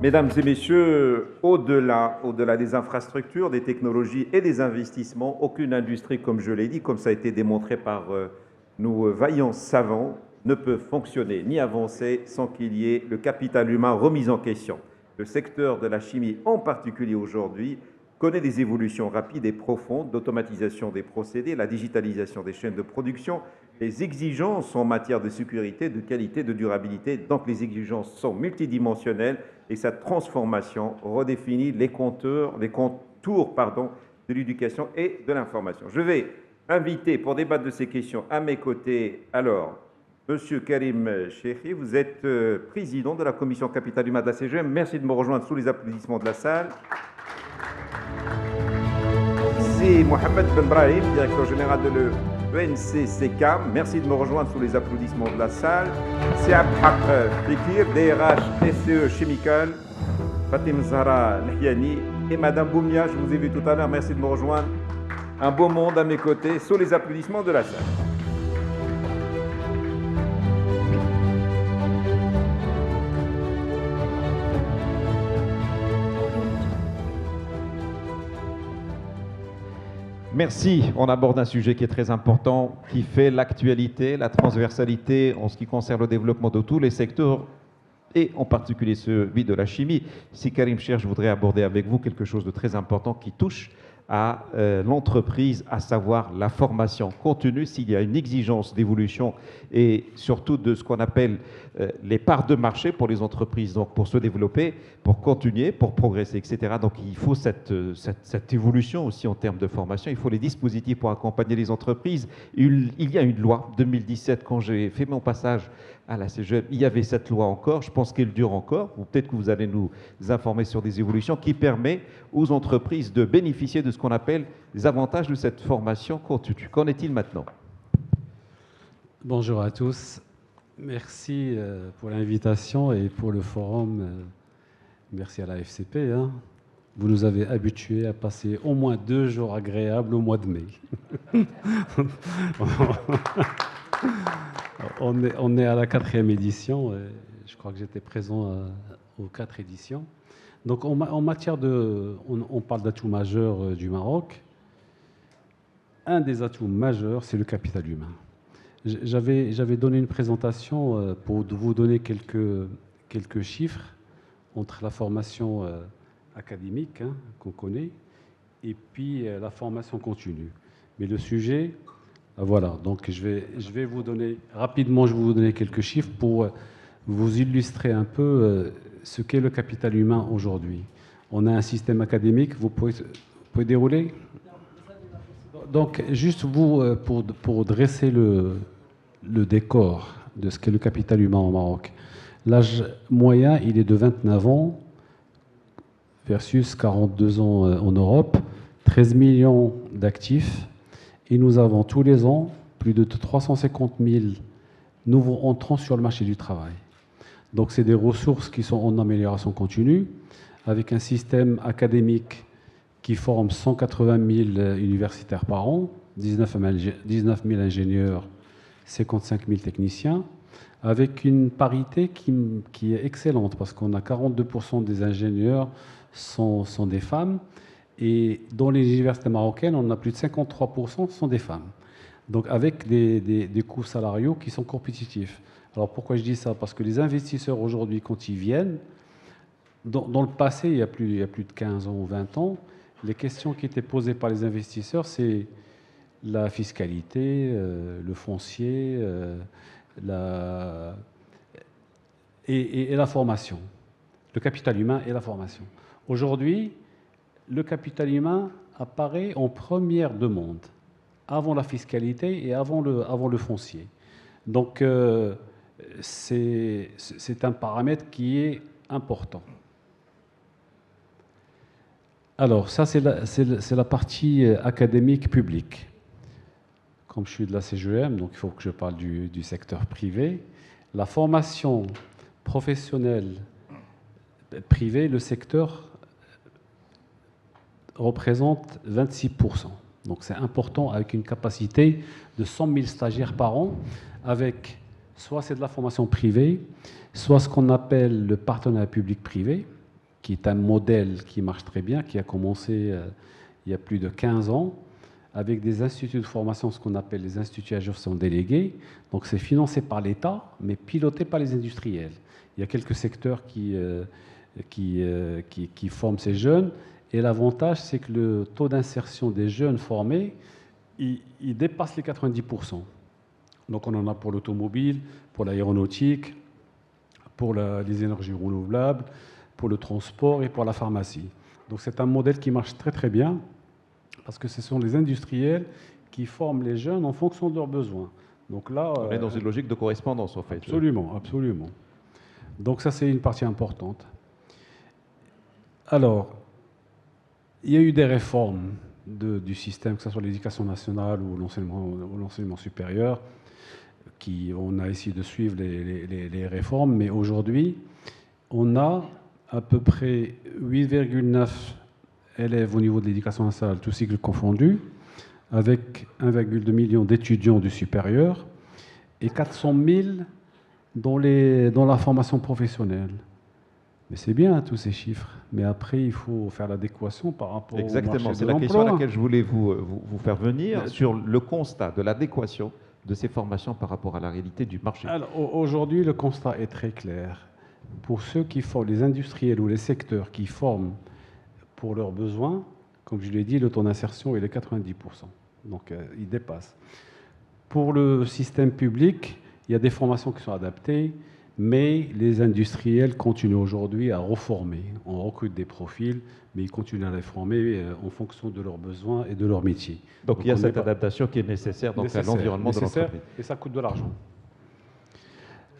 Mesdames et messieurs, au-delà des infrastructures, des technologies et des investissements, aucune industrie, comme je l'ai dit, comme ça a été démontré par nos vaillants savants, ne peut fonctionner ni avancer sans qu'il y ait le capital humain remis en question. Le secteur de la chimie, en particulier aujourd'hui, connaît des évolutions rapides et profondes d'automatisation des procédés, la digitalisation des chaînes de production, les exigences en matière de sécurité, de qualité, de durabilité. Donc les exigences sont multidimensionnelles et sa transformation redéfinit les contours de l'éducation et de l'information. Je vais inviter pour débattre de ces questions à mes côtés, alors, Monsieur Karim Cheikhi, vous êtes président de la commission Capital Humain de la CGM. Merci de me rejoindre sous les applaudissements de la salle. C'est Mohamed Ben Brahim, directeur général de l'ENCCCAM. Merci de me rejoindre sous les applaudissements de la salle. C'est Abhaq Fikir, DRH SCE Chemical. Fatim Zahra Lahiani et Madame Boumia, je vous ai vu tout à l'heure. Merci de me rejoindre. Un beau monde à mes côtés, sous les applaudissements de la salle. Merci. On aborde un sujet qui est très important, qui fait l'actualité, la transversalité en ce qui concerne le développement de tous les secteurs et en particulier celui de la chimie. Si Karim Cheikh, je voudrais aborder avec vous quelque chose de très important qui touche à l'entreprise, à savoir la formation continue, s'il y a une exigence d'évolution et surtout de ce qu'on appelle les parts de marché pour les entreprises, donc pour se développer, pour continuer, pour progresser, etc. Donc il faut cette évolution aussi en termes de formation, il faut les dispositifs pour accompagner les entreprises. Il y a une loi, 2017, quand j'ai fait mon passage à la CGM, il y avait cette loi encore, je pense qu'elle dure encore, ou peut-être que vous allez nous informer sur des évolutions qui permettent aux entreprises de bénéficier de ce qu'on appelle les avantages de cette formation continue. Qu'en est-il maintenant? Bonjour à tous. Merci pour l'invitation et pour le forum. Merci à la FCP. Vous nous avez habitués à passer au moins 2 jours agréables au mois de mai. On est à la 4e édition. Je crois que j'étais présent aux 4 éditions. Donc en matière de... On parle d'atouts majeurs du Maroc. Un des atouts majeurs, c'est le capital humain. J'avais donné une présentation pour vous donner quelques chiffres entre la formation académique qu'on connaît et puis la formation continue. Mais le sujet, voilà, donc je vais vous donner, rapidement, je vais vous donner quelques chiffres pour vous illustrer un peu ce qu'est le capital humain aujourd'hui. On a un système académique, vous pouvez dérouler ? Donc, juste vous, pour dresser le décor de ce qu'est le capital humain au Maroc. L'âge moyen, il est de 29 ans versus 42 ans en Europe, 13 millions d'actifs, et nous avons tous les ans plus de 350 000 nouveaux entrants sur le marché du travail. Donc, c'est des ressources qui sont en amélioration continue, avec un système académique qui forme 180 000 universitaires par an, 19 000 ingénieurs, 55 000 techniciens, avec une parité qui est excellente, parce qu'on a 42% des ingénieurs sont des femmes, et dans les universités marocaines, on a plus de 53% sont des femmes. Donc avec des coûts salariaux qui sont compétitifs. Alors pourquoi je dis ça? Parce que les investisseurs aujourd'hui, quand ils viennent, dans le passé, il y a plus de 15 ans ou 20 ans, les questions qui étaient posées par les investisseurs, c'est la fiscalité, le foncier, et la formation, le capital humain et la formation. Aujourd'hui, le capital humain apparaît en première demande, avant la fiscalité et avant le foncier. Donc, c'est un paramètre qui est important. Alors, ça, c'est la partie académique publique. Comme je suis de la CGM, donc il faut que je parle du secteur privé. La formation professionnelle privée, le secteur représente 26%. Donc c'est important, avec une capacité de 100 000 stagiaires par an, avec soit c'est de la formation privée, soit ce qu'on appelle le partenariat public-privé, qui est un modèle qui marche très bien, qui a commencé il y a plus de 15 ans, avec des instituts de formation, ce qu'on appelle les instituts à gestion délégués. Donc c'est financé par l'État, mais piloté par les industriels. Il y a quelques secteurs qui forment ces jeunes. Et l'avantage, c'est que le taux d'insertion des jeunes formés, il dépasse les 90%. Donc on en a pour l'automobile, pour l'aéronautique, pour les énergies renouvelables, pour le transport et pour la pharmacie. Donc c'est un modèle qui marche très très bien, parce que ce sont les industriels qui forment les jeunes en fonction de leurs besoins. Donc là, on est dans une logique de correspondance, en fait. Absolument, absolument. Donc ça, c'est une partie importante. Alors, il y a eu des réformes du système, que ce soit l'éducation nationale ou l'enseignement supérieur, on a essayé de suivre les réformes, mais aujourd'hui, on a à peu près 8,9 élèves au niveau de l'éducation nationale, tous cycles confondus, avec 1,2 million d'étudiants du supérieur et 400 000 dans la formation professionnelle. Mais c'est bien, tous ces chiffres. Mais après, il faut faire l'adéquation par rapport au marché de l'emploi. Exactement, c'est la question à laquelle je voulais vous faire venir, sur le constat de l'adéquation de ces formations par rapport à la réalité du marché. Alors, aujourd'hui, le constat est très clair. Pour ceux qui forment, les industriels ou les secteurs qui forment pour leurs besoins, comme je l'ai dit, le taux d'insertion est de 90%. Donc, il dépasse. Pour le système public, il y a des formations qui sont adaptées, mais les industriels continuent aujourd'hui à reformer. On recrute des profils, mais ils continuent à les former en fonction de leurs besoins et de leur métier. Donc il y a cette adaptation qui est nécessaire à l'environnement de l'entreprise. Et ça coûte de l'argent.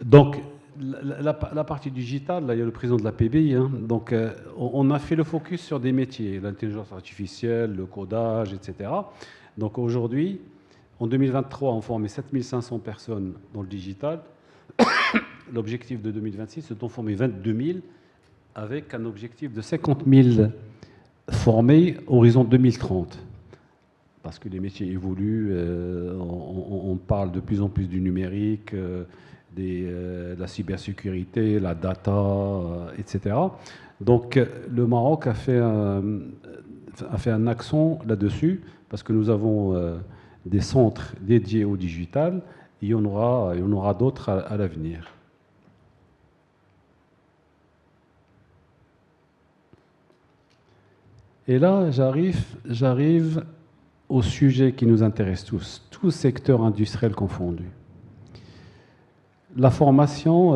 Donc, la partie digitale, là, il y a le président de la PBI. Donc, on a fait le focus sur des métiers, l'intelligence artificielle, le codage, etc. Donc aujourd'hui, en 2023, on formait 7500 personnes dans le digital. L'objectif de 2026, c'est d'en former 22 000, avec un objectif de 50 000 formés horizon 2030. Parce que les métiers évoluent, on parle de plus en plus du numérique, de la cybersécurité, la data, etc. Donc le Maroc a fait un accent là-dessus, parce que nous avons des centres dédiés au digital, et il y en aura d'autres à l'avenir. Et là, j'arrive au sujet qui nous intéresse tous secteurs industriels confondus. La formation,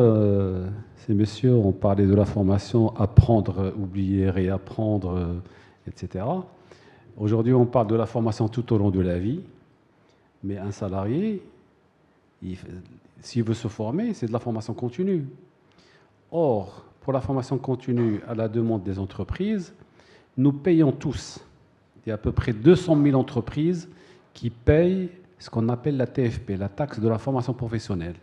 ces messieurs ont parlé de la formation, apprendre, oublier, réapprendre, etc. Aujourd'hui, on parle de la formation tout au long de la vie, mais un salarié, s'il veut se former, c'est de la formation continue. Or, pour la formation continue à la demande des entreprises, nous payons tous. Il y a à peu près 200 000 entreprises qui payent ce qu'on appelle la TFP, la taxe de la formation professionnelle,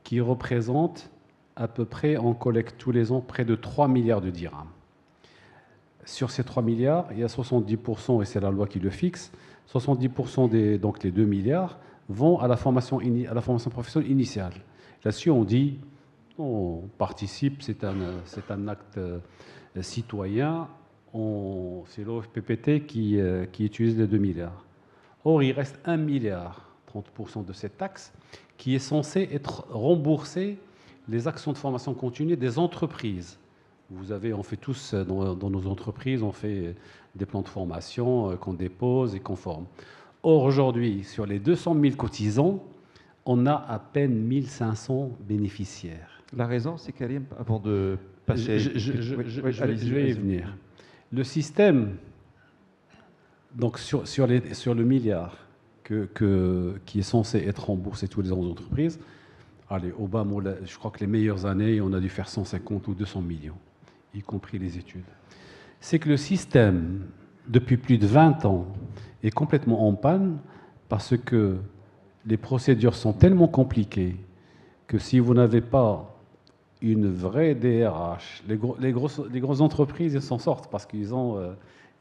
qui représente à peu près, on collecte tous les ans, près de 3 milliards de dirhams. Sur ces 3 milliards, il y a 70%, et c'est la loi qui le fixe, 70% donc les 2 milliards, vont à la formation professionnelle initiale. Là-dessus, on dit, on participe, c'est un acte citoyen, c'est l'OFPPT qui utilise les 2 milliards. Or, il reste 1 milliard, 30% de cette taxe, qui est censée être remboursée les actions de formation continue des entreprises. On fait tous, dans nos entreprises, on fait des plans de formation qu'on dépose et qu'on forme. Or, aujourd'hui, sur les 200 000 cotisants, on a à peine 1 500 bénéficiaires. La raison, c'est Karim, avant de passer... Je vais y venir. Le système, donc sur le milliard qui est censé être remboursé tous les ans aux entreprises, allez, Obama, je crois que les meilleures années, on a dû faire 150 ou 200 millions, y compris les études. C'est que le système, depuis plus de 20 ans, est complètement en panne parce que les procédures sont tellement compliquées que si vous n'avez pas une vraie DRH, les grosses entreprises, elles s'en sortent parce qu'ils ont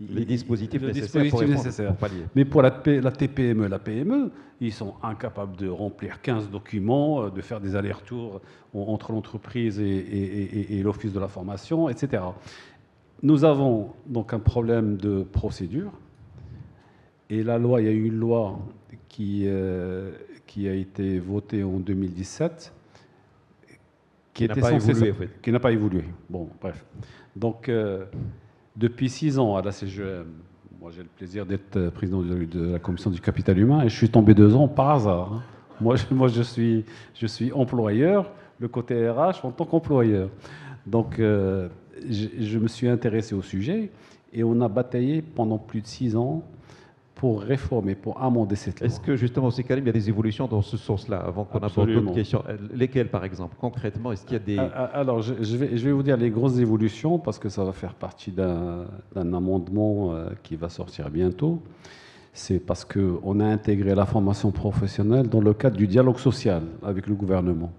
les dispositifs nécessaires pour pallier. Mais pour la TPME, la PME, ils sont incapables de remplir 15 documents, de faire des allers-retours entre l'entreprise et l'office de la formation, etc. nous avons donc un problème de procédure. Et la loi, il y a eu une loi qui a été votée en 2017, Qui n'a pas évolué, en fait. qui n'a pas évolué. Bon, bref. Donc, depuis 6 ans à la CGEM, moi j'ai le plaisir d'être président de la commission du capital humain et je suis tombé 2 ans par hasard. Hein. Moi je suis employeur, le côté RH en tant qu'employeur. Donc, je me suis intéressé au sujet et on a bataillé pendant plus de 6 ans pour réformer, pour amender cette loi. Est-ce que justement, c'est Karim, il y a des évolutions dans ce sens-là, avant qu'on aborde d'autres questions? Lesquelles, par exemple, concrètement? Est-ce qu'il y a des... Alors, je vais vous dire les grosses évolutions, parce que ça va faire partie d'un amendement qui va sortir bientôt. C'est parce qu'on a intégré la formation professionnelle dans le cadre du dialogue social avec le gouvernement.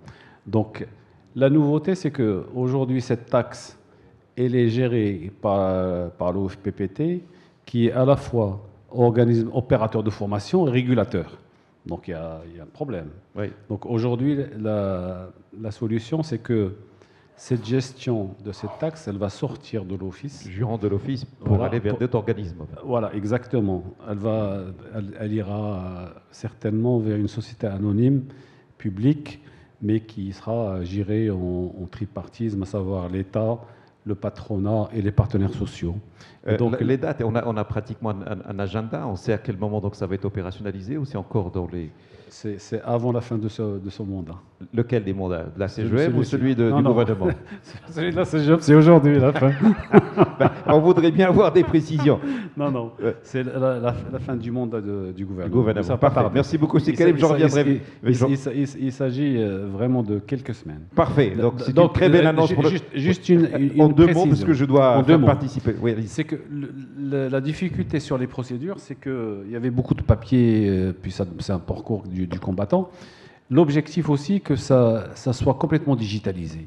Donc, la nouveauté, c'est qu'aujourd'hui, cette taxe, elle est gérée par l'OFPPT, qui est à la fois organisme opérateur de formation et régulateur. Donc il y a un problème. Oui. Donc aujourd'hui, la solution, c'est que cette gestion de cette taxe, elle va sortir de l'office. Jurant de l'office pour aller vers d'autres organismes. Voilà, exactement. Elle ira certainement vers une société anonyme, publique, mais qui sera gérée en tripartisme, à savoir l'État, le patronat et les partenaires sociaux. Donc, les dates, on a pratiquement un agenda, on sait à quel moment donc ça va être opérationnalisé ou c'est encore dans les... C'est avant la fin de ce mandat. Lequel des mandats? De la CGEM ou celui du gouvernement? Celui de la CGEM, c'est aujourd'hui la fin. On voudrait bien avoir des précisions. Non, c'est la fin du mandat du gouvernement. Ça va pas. Merci beaucoup, c'est Karim, je reviendrai. Il s'agit vraiment de quelques semaines. Parfait, donc c'est une très belle annonce. Juste une en 2 mots, parce que je dois participer. Oui, c'est que la difficulté sur les procédures, c'est qu'il y avait beaucoup de papiers, puis c'est un parcours du combattant. L'objectif aussi, que ça soit complètement digitalisé.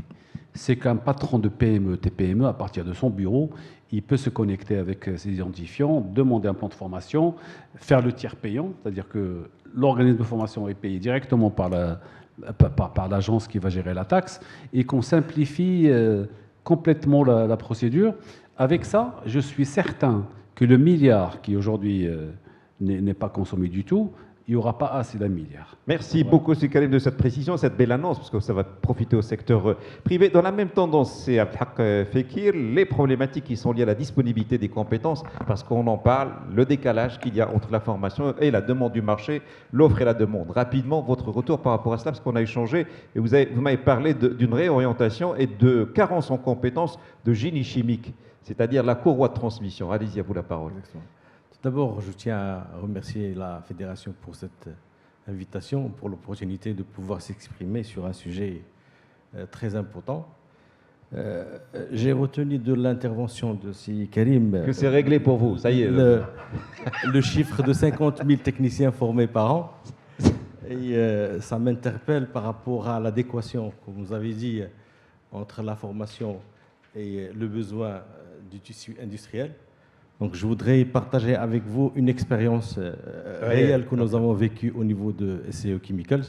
C'est qu'un patron de PME, TPME, à partir de son bureau, il peut se connecter avec ses identifiants, demander un plan de formation, faire le tiers payant, c'est-à-dire que l'organisme de formation est payé directement par l'agence qui va gérer la taxe, et qu'on simplifie complètement la procédure. Avec ça, je suis certain que le milliard qui aujourd'hui n'est pas consommé du tout, il n'y aura pas assez d'1 milliard. Merci beaucoup, M. Karim, de cette précision, cette belle annonce, parce que ça va profiter au secteur privé. Dans la même tendance, c'est Abdelhak Fekir, les problématiques qui sont liées à la disponibilité des compétences, parce qu'on en parle, le décalage qu'il y a entre la formation et la demande du marché, l'offre et la demande. Rapidement, votre retour par rapport à cela, parce qu'on a échangé, et vous m'avez parlé d'une réorientation et de carence en compétences de génie chimique, c'est-à-dire la courroie de transmission. Allez-y, à vous la parole. D'abord, je tiens à remercier la Fédération pour cette invitation, pour l'opportunité de pouvoir s'exprimer sur un sujet très important. J'ai retenu de l'intervention de Si Karim... Que c'est réglé pour vous, ça y est. Le chiffre de 50 000 techniciens formés par an. Et ça m'interpelle par rapport à l'adéquation, comme vous avez dit, entre la formation et le besoin du tissu industriel. Donc, je voudrais partager avec vous une expérience réelle que nous avons vécue au niveau de SCE Chemicals.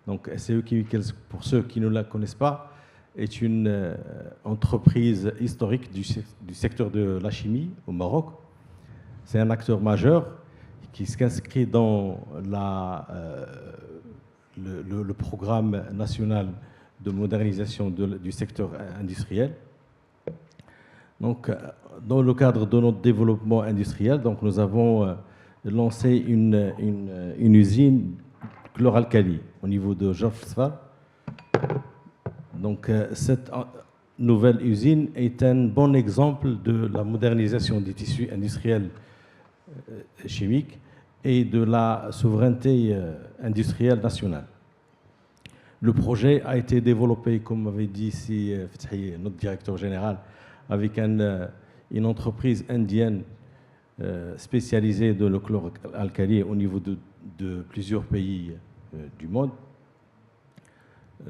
Donc, SCE Chemicals, pour ceux qui ne la connaissent pas, est une entreprise historique du secteur de la chimie au Maroc. C'est un acteur majeur qui s'inscrit dans le programme national de modernisation du secteur industriel. Donc, dans le cadre de notre développement industriel, donc, nous avons lancé une usine chloralkali au niveau de Jaffa. Donc, cette nouvelle usine est un bon exemple de la modernisation des tissus industriels chimiques et de la souveraineté industrielle nationale. Le projet a été développé, comme avait dit ici notre directeur général, avec une entreprise indienne spécialisée dans le chloralkali au niveau de plusieurs pays du monde.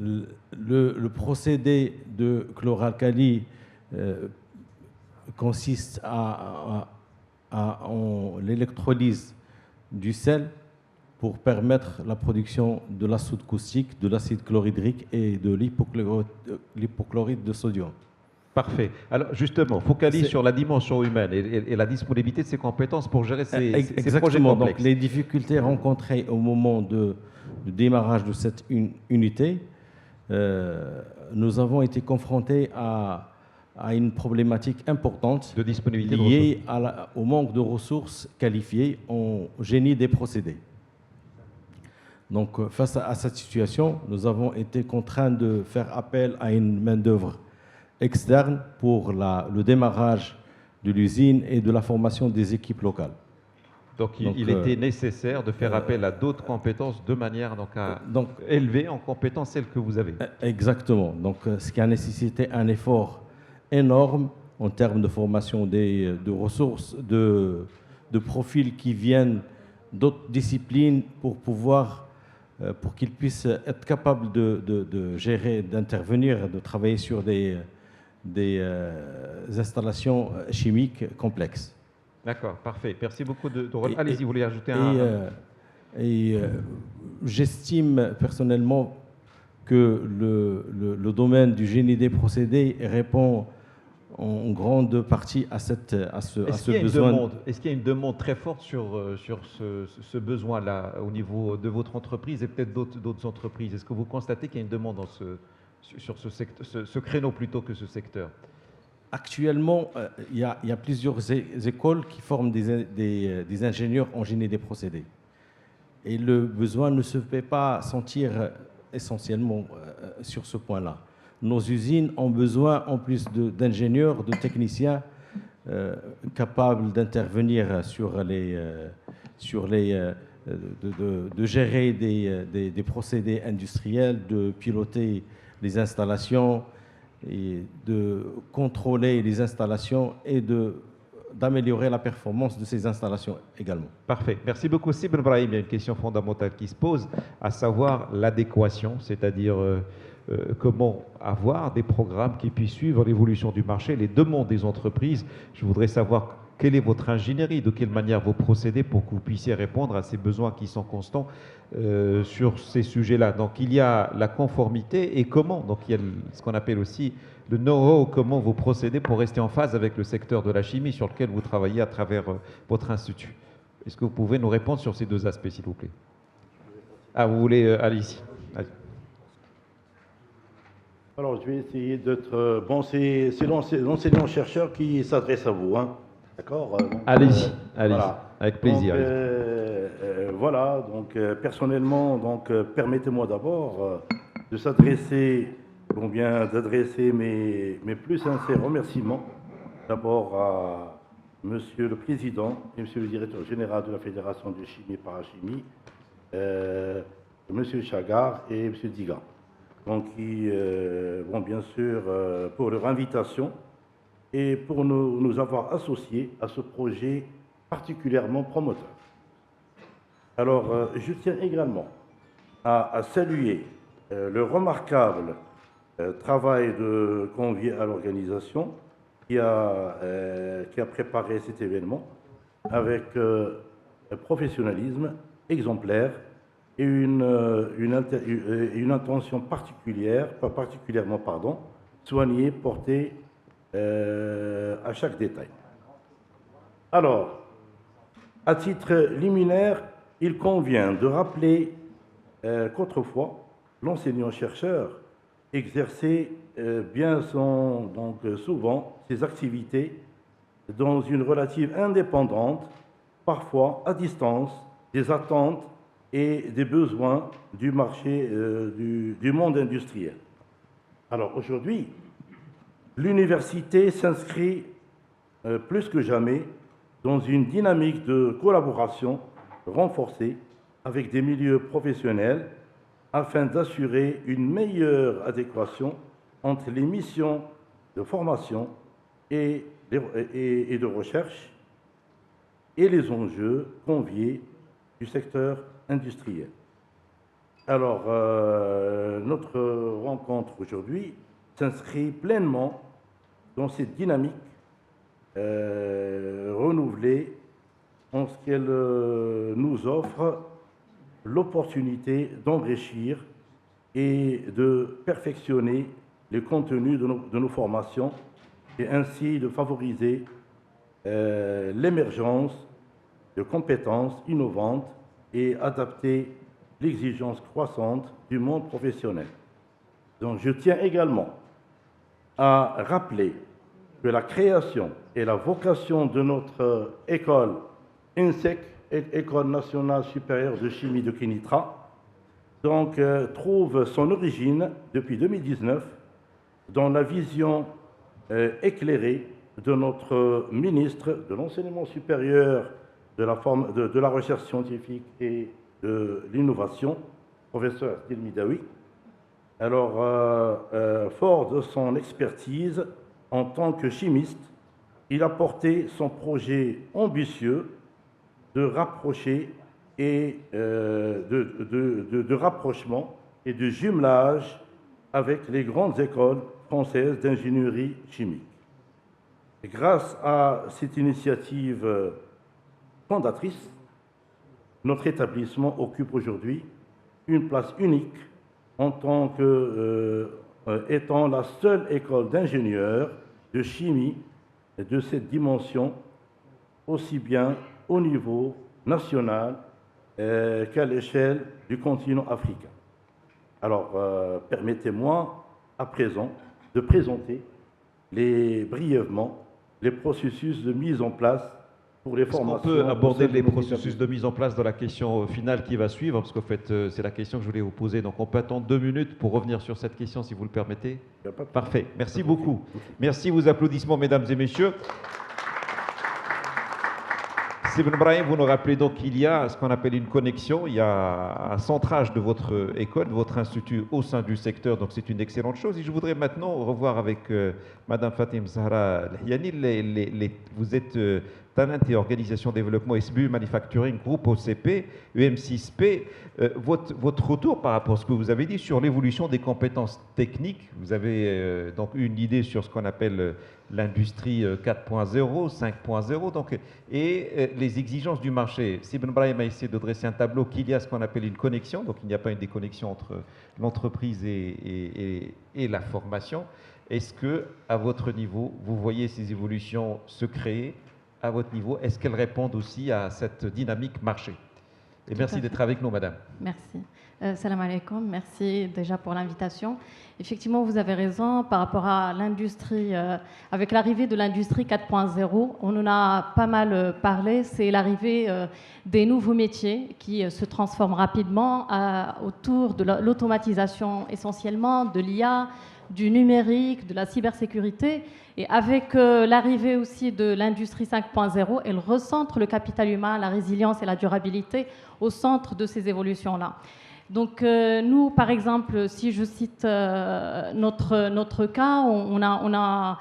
Le procédé de chloralkali consiste en l'électrolyse du sel pour permettre la production de la soude caustique, de l'acide chlorhydrique et de l'hypochlorite de sodium. Parfait. Alors justement, focalise C'est- sur la dimension humaine et la disponibilité de ses compétences pour gérer ces projets Exactement. Donc, complexes. les difficultés rencontrées au moment du démarrage de cette unité, nous avons été confrontés à une problématique importante De disponibilité de ressources. liée au manque de ressources qualifiées en génie des procédés. Donc, face à cette situation, nous avons été contraints de faire appel à une main-d'œuvre externe pour le démarrage de l'usine et de la formation des équipes locales. Donc, il était nécessaire de faire appel à d'autres compétences de manière à élever en compétences celles que vous avez. Exactement. Donc, ce qui a nécessité un effort énorme en termes de formation de ressources, de profils qui viennent d'autres disciplines pour qu'ils puissent être capables de gérer, d'intervenir, de travailler sur des installations chimiques complexes. D'accord, parfait. Merci beaucoup de allez-y, vous voulez ajouter j'estime personnellement que le domaine du génie des procédés répond en grande partie à ce besoin. Est-ce qu'il y a une demande très forte sur ce besoin-là au niveau de votre entreprise et peut-être d'autres entreprises? Est-ce que vous constatez qu'il y a une demande sur ce créneau plutôt que ce secteur? Actuellement, il y a plusieurs écoles qui forment des ingénieurs en génie des procédés. Et le besoin ne se fait pas sentir essentiellement sur ce point-là. Nos usines ont besoin, en plus d'ingénieurs, de techniciens capables d'intervenir de gérer des procédés industriels, de piloter les installations, et de contrôler les installations et d'améliorer la performance de ces installations également. Parfait. Merci beaucoup, Sibel Brahim. Il y a une question fondamentale qui se pose, à savoir l'adéquation, c'est-à-dire comment avoir des programmes qui puissent suivre l'évolution du marché, les demandes des entreprises. Je voudrais savoir quelle est votre ingénierie, de quelle manière vous procédez pour que vous puissiez répondre à ces besoins qui sont constants sur ces sujets-là. Donc il y a la conformité et comment, donc il y a ce qu'on appelle aussi le know-how, comment vous procédez pour rester en phase avec le secteur de la chimie sur lequel vous travaillez à travers votre institut. Est-ce que vous pouvez nous répondre sur ces deux aspects, s'il vous plaît? Ah, vous voulez aller ici? Allez. Alors, je vais essayer d'être... bon, c'est l'enseignant-chercheur qui s'adresse à vous, hein. D'accord? Allez-y, voilà. Avec plaisir. Donc, voilà, donc personnellement, donc permettez-moi d'abord de s'adresser, ou bien d'adresser mes plus sincères remerciements d'abord à Monsieur le Président et Monsieur le Directeur Général de la Fédération de Chimie et Parachimie, Monsieur Chagar et Monsieur Digan. Donc, qui vont bien sûr pour leur invitation et pour nous avoir associés à ce projet particulièrement promoteur. Alors, je tiens également à saluer le remarquable travail de convié à l'organisation qui a préparé cet événement avec professionnalisme exemplaire et une intention particulièrement soignée, portée à chaque détail. Alors, à titre liminaire, il convient de rappeler qu'autrefois, l'enseignant-chercheur exerçait souvent ses activités dans une relative indépendance, parfois à distance, des attentes et des besoins du marché, du monde industriel. Alors aujourd'hui, l'université s'inscrit plus que jamais dans une dynamique de collaboration renforcée avec des milieux professionnels afin d'assurer une meilleure adéquation entre les missions de formation et de recherche et les enjeux conviés du secteur industriel. Alors, notre rencontre aujourd'hui s'inscrit pleinement dans cette dynamique renouvelée en ce qu'elle nous offre l'opportunité d'enrichir et de perfectionner les contenus de nos formations et ainsi de favoriser l'émergence de compétences innovantes et adapter l'exigence croissante du monde professionnel. Donc je tiens également à rappeler que la création et la vocation de notre école INSEC, École nationale supérieure de chimie de Kénitra, donc, trouve son origine depuis 2019 dans la vision éclairée de notre ministre de l'Enseignement supérieur, de la recherche scientifique et de l'innovation, professeur Adil Midawi. Alors, fort de son expertise en tant que chimiste, il a porté son projet ambitieux de rapprocher et de rapprochement et de jumelage avec les grandes écoles françaises d'ingénierie chimique. Et grâce à cette initiative fondatrice, notre établissement occupe aujourd'hui une place unique en tant que étant la seule école d'ingénieurs de chimie de cette dimension, aussi bien au niveau national qu'à l'échelle du continent africain. Alors, permettez-moi à présent de présenter brièvement les processus de mise en place pour les formations. On peut aborder les processus de mise en place dans la question finale qui va suivre, parce qu'en fait, c'est la question que je voulais vous poser. Donc, on peut attendre 2 minutes pour revenir sur cette question, si vous le permettez. Parfait. Merci beaucoup. Merci, vos applaudissements, mesdames et messieurs. Ibn Brahim, vous nous rappelez donc qu'il y a ce qu'on appelle une connexion, il y a un centrage de votre école, de votre institut au sein du secteur, donc c'est une excellente chose. Et je voudrais maintenant revoir avec Madame Fatim Zahra Lhiani, vous êtes Talent et Organisation Développement SBU Manufacturing Group OCP, EM6P. Votre retour par rapport à ce que vous avez dit sur l'évolution des compétences techniques, vous avez donc une idée sur ce qu'on appelle l'industrie 4.0, 5.0, donc, et les exigences du marché. Ibn Brahim a essayé de dresser un tableau qu'il y a ce qu'on appelle une connexion, donc il n'y a pas une déconnexion entre l'entreprise et la formation. Est-ce que, à votre niveau, vous voyez ces évolutions se créer à votre niveau? Est-ce qu'elles répondent aussi à cette dynamique marché? Et merci d'être avec nous, madame. Merci. Salam alaikum. Merci déjà pour l'invitation. Effectivement, vous avez raison par rapport à l'industrie. Avec l'arrivée de l'industrie 4.0, on en a pas mal parlé. C'est l'arrivée des nouveaux métiers qui se transforment rapidement autour de l'automatisation essentiellement, de l'IA, du numérique, de la cybersécurité. Et avec l'arrivée aussi de l'industrie 5.0, elle recentre le capital humain, la résilience et la durabilité au centre de ces évolutions-là. Donc nous, par exemple, si je cite notre cas, on a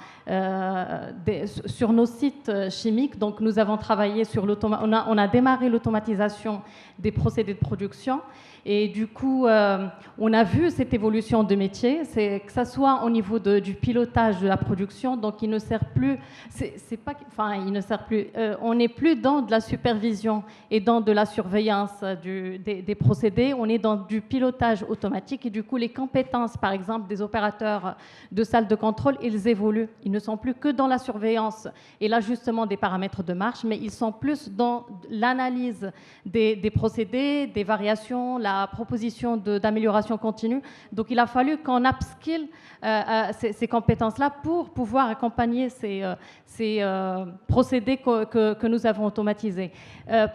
sur nos sites chimiques, donc nous avons travaillé sur on a démarré l'automatisation des procédés de production. Et du coup, on a vu cette évolution de métier, que ça soit au niveau du pilotage de la production, donc il ne sert plus, il ne sert plus, on n'est plus dans de la supervision et dans de la surveillance des procédés, on est dans du pilotage automatique et du coup les compétences, par exemple, des opérateurs de salles de contrôle, ils évoluent. Ils ne sont plus que dans la surveillance et l'ajustement des paramètres de marche, mais ils sont plus dans l'analyse des procédés, des variations, la proposition d'amélioration continue. Donc, il a fallu qu'on upskill ces compétences-là pour pouvoir accompagner ces procédés que nous avons automatisés.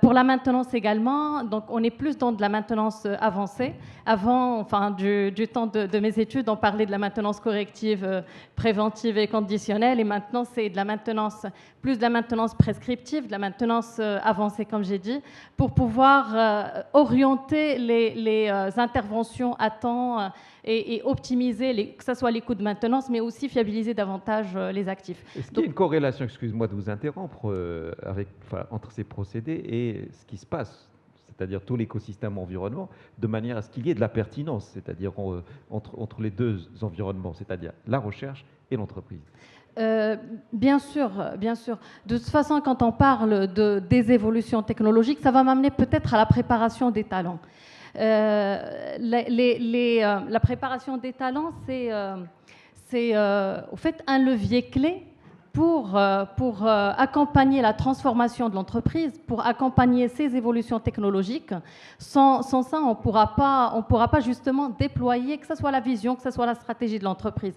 Pour la maintenance également, donc on est plus dans de la maintenance avancée. Avant, enfin, du temps de mes études, on parlait de la maintenance corrective, préventive et conditionnelle, et maintenant c'est de la maintenance, plus de la maintenance prescriptive, de la maintenance avancée, comme j'ai dit, pour pouvoir orienter les interventions à temps et optimiser, que ce soit les coûts de maintenance, mais aussi fiabiliser davantage les actifs. Est-ce qu'il y a une corrélation, excuse-moi de vous interrompre, entre ces procédés et ce qui se passe, c'est-à-dire tout l'écosystème environnement, de manière à ce qu'il y ait de la pertinence, c'est-à-dire entre les deux environnements, c'est-à-dire la recherche et l'entreprise? Bien sûr, bien sûr. De toute façon, quand on parle des évolutions technologiques, ça va m'amener peut-être à la préparation des talents. La préparation des talents, c'est au fait un levier clé pour accompagner la transformation de l'entreprise, pour accompagner ces évolutions technologiques. Sans ça, on pourra pas justement déployer, que ce soit la vision, que ce soit la stratégie de l'entreprise.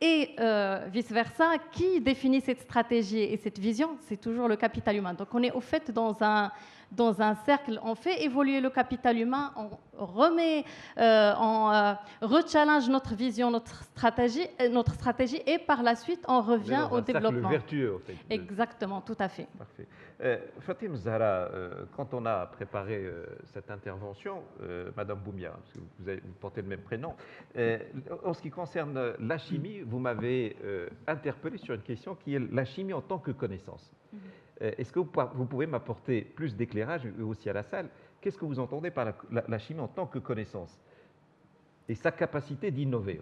Et vice-versa, qui définit cette stratégie et cette vision? C'est toujours le capital humain. Donc on est au fait dans un cercle, on fait évoluer le capital humain, on rechallenge notre vision, notre stratégie, et par la suite, on revient au développement. C'est vertueux, en fait. Exactement, tout à fait. Parfait. Fatim Zahra, quand on a préparé cette intervention, Madame Boumia, parce que vous portez le même prénom, en ce qui concerne la chimie, vous m'avez interpellé sur une question qui est la chimie en tant que connaissance. Est-ce que vous pouvez m'apporter plus d'éclairage, aussi à la salle? Qu'est-ce que vous entendez par la chimie en tant que connaissance et sa capacité d'innover?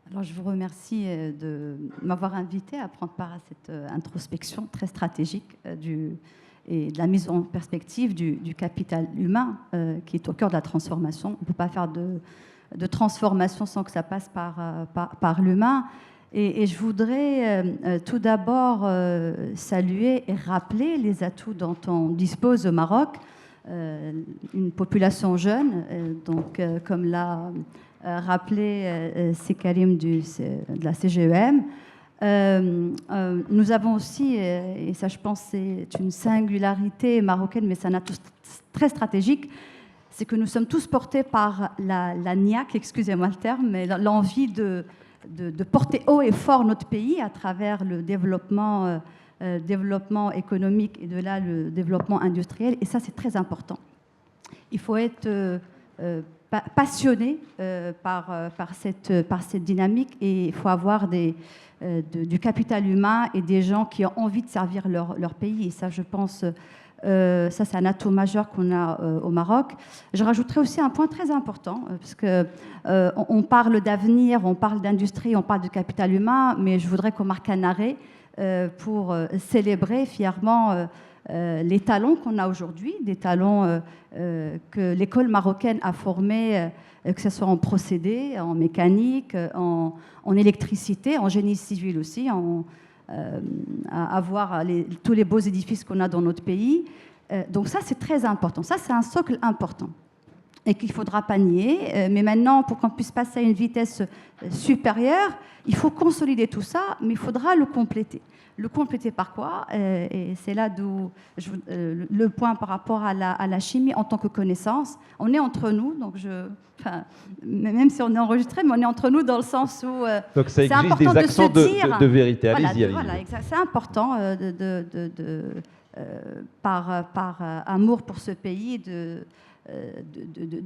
Alors, je vous remercie de m'avoir invité à prendre part à cette introspection très stratégique et de la mise en perspective du capital humain qui est au cœur de la transformation. On ne peut pas faire de transformation sans que ça passe par l'humain. Et je voudrais tout d'abord saluer et rappeler les atouts dont on dispose au Maroc. Une population jeune, donc comme l'a rappelé Karim de la CGEM. Nous avons aussi, et ça je pense c'est une singularité marocaine, mais c'est un atout très stratégique, c'est que nous sommes tous portés par la niaque, excusez-moi le terme, mais l'envie de porter haut et fort notre pays à travers le développement économique et de là le développement industriel. Et ça, c'est très important. Il faut être passionné par cette dynamique et il faut avoir du capital humain et des gens qui ont envie de servir leur pays. Et ça, je pense, ça, c'est un atout majeur qu'on a au Maroc. Je rajouterai aussi un point très important, parce qu'on parle d'avenir, on parle d'industrie, on parle de capital humain, mais je voudrais qu'on marque un arrêt pour célébrer fièrement les talents qu'on a aujourd'hui, des talents que l'école marocaine a formés, que ce soit en procédés, en mécanique, en électricité, en génie civil aussi, à voir tous les beaux édifices qu'on a dans notre pays. Donc ça, c'est très important. Ça, c'est un socle important et qu'il faudra pas nier. Mais maintenant, pour qu'on puisse passer à une vitesse supérieure, il faut consolider tout ça, mais il faudra le compléter. Le compléter par quoi? Et c'est là d'où le point par rapport à la chimie en tant que connaissance. On est entre nous, donc même si on est enregistré, mais on est entre nous dans le sens où donc ça c'est exige important des accents de vérité. Allez-y, voilà, c'est important par amour pour ce pays de